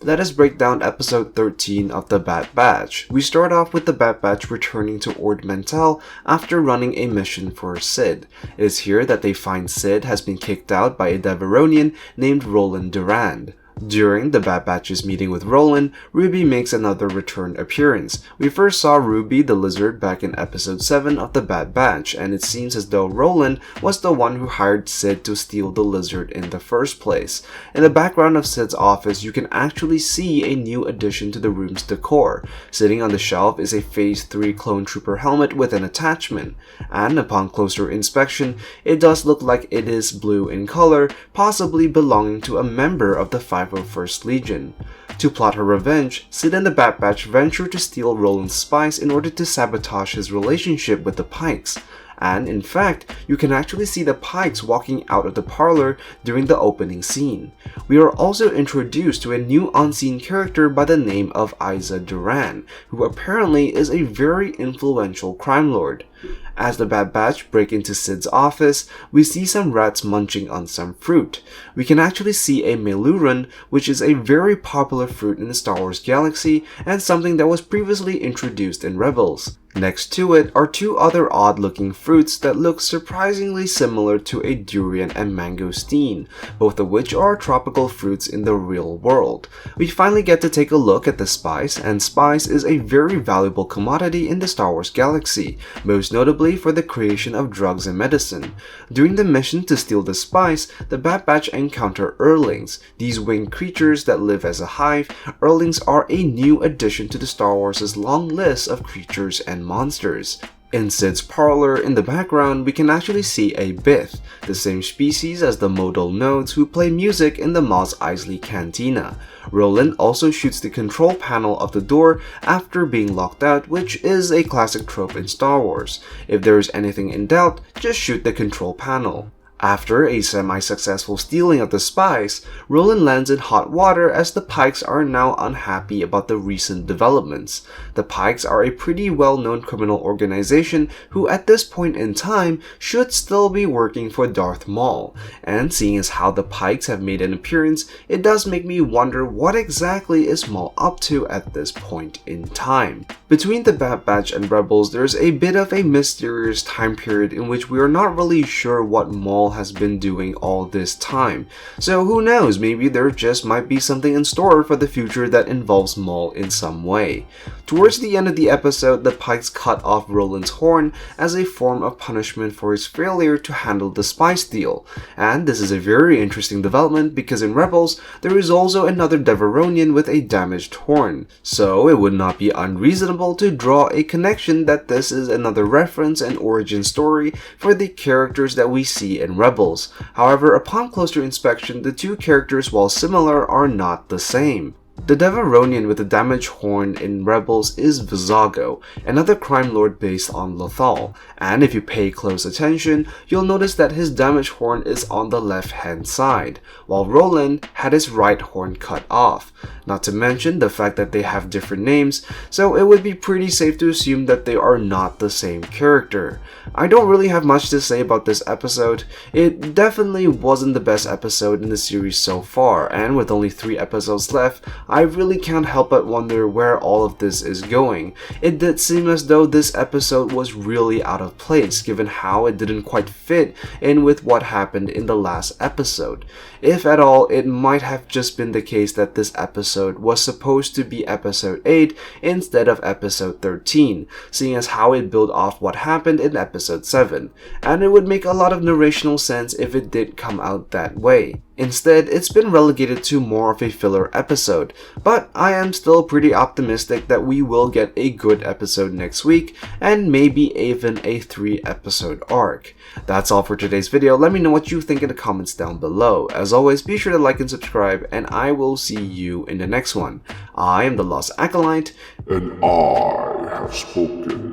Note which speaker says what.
Speaker 1: Let us break down episode 13 of the Bad Batch. We start off with the Bad Batch returning to Ord Mantell after running a mission for Sid. It is here that they find Sid has been kicked out by a Devaronian named Roland Durand. During the Bad Batch's meeting with Roland, Ruby makes another return appearance. We first saw Ruby the Lizard back in episode 7 of the Bad Batch, and it seems as though Roland was the one who hired Sid to steal the lizard in the first place. In the background of Sid's office, you can actually see a new addition to the room's decor. Sitting on the shelf is a Phase 3 clone trooper helmet with an attachment, and upon closer inspection, it does look like it is blue in color, possibly belonging to a member of the 501st Legion. To plot her revenge, Sid and the Bad Batch venture to steal Roland's spice in order to sabotage his relationship with the Pikes. And in fact, you can actually see the Pikes walking out of the parlor during the opening scene. We are also introduced to a new unseen character by the name of Isa Duran, who apparently is a very influential crime lord. As the Bad Batch break into Sid's office, we see some rats munching on some fruit. We can actually see a meluran, which is a very popular fruit in the Star Wars galaxy and something that was previously introduced in Rebels. Next to it are two other odd-looking fruits that look surprisingly similar to a durian and mangosteen, both of which are tropical fruits in the real world. We finally get to take a look at the spice, and spice is a very valuable commodity in the Star Wars galaxy, most notably for the creation of drugs and medicine. During the mission to steal the spice, the Bad Batch encounter Earlings. These winged creatures that live as a hive, Earlings are a new addition to the Star Wars' long list of creatures and monsters. In Sid's parlor, in the background, we can actually see a Bith, the same species as the modal nodes who play music in the Mos Eisley Cantina. Roland also shoots the control panel of the door after being locked out, which is a classic trope in Star Wars. If there is anything in doubt, just shoot the control panel. After a semi-successful stealing of the spice, Roland lands in hot water as the Pikes are now unhappy about the recent developments. The Pikes are a pretty well-known criminal organization who at this point in time should still be working for Darth Maul, and seeing as how the Pikes have made an appearance, it does make me wonder what exactly is Maul up to at this point in time. Between the Bad Batch and Rebels, there's a bit of a mysterious time period in which we are not really sure what Maul has been doing all this time. So who knows, maybe there just might be something in store for the future that involves Maul in some way. Towards the end of the episode, the Pikes cut off Roland's horn as a form of punishment for his failure to handle the spice deal. And this is a very interesting development because in Rebels, there is also another Devaronian with a damaged horn. So it would not be unreasonable to draw a connection that this is another reference and origin story for the characters that we see in Rebels. However, upon closer inspection, the two characters, while similar, are not the same. The Devaronian with the damaged horn in Rebels is Vizago, another crime lord based on Lothal, and if you pay close attention, you'll notice that his damaged horn is on the left-hand side, while Roland had his right horn cut off. Not to mention the fact that they have different names, so it would be pretty safe to assume that they are not the same character. I don't really have much to say about this episode. It definitely wasn't the best episode in the series so far, and with only 3 episodes left, I really can't help but wonder where all of this is going. It did seem as though this episode was really out of place given how it didn't quite fit in with what happened in the last episode. If at all, it might have just been the case that this episode was supposed to be episode 8 instead of episode 13, seeing as how it built off what happened in episode 7, and it would make a lot of narrational sense if it did come out that way. Instead, it's been relegated to more of a filler episode, but I am still pretty optimistic that we will get a good episode next week, and maybe even a 3-episode arc. That's all for today's video. Let me know what you think in the comments down below. As always, be sure to like and subscribe, and I will see you in the next one. I am the Lost Acolyte,
Speaker 2: and I have spoken.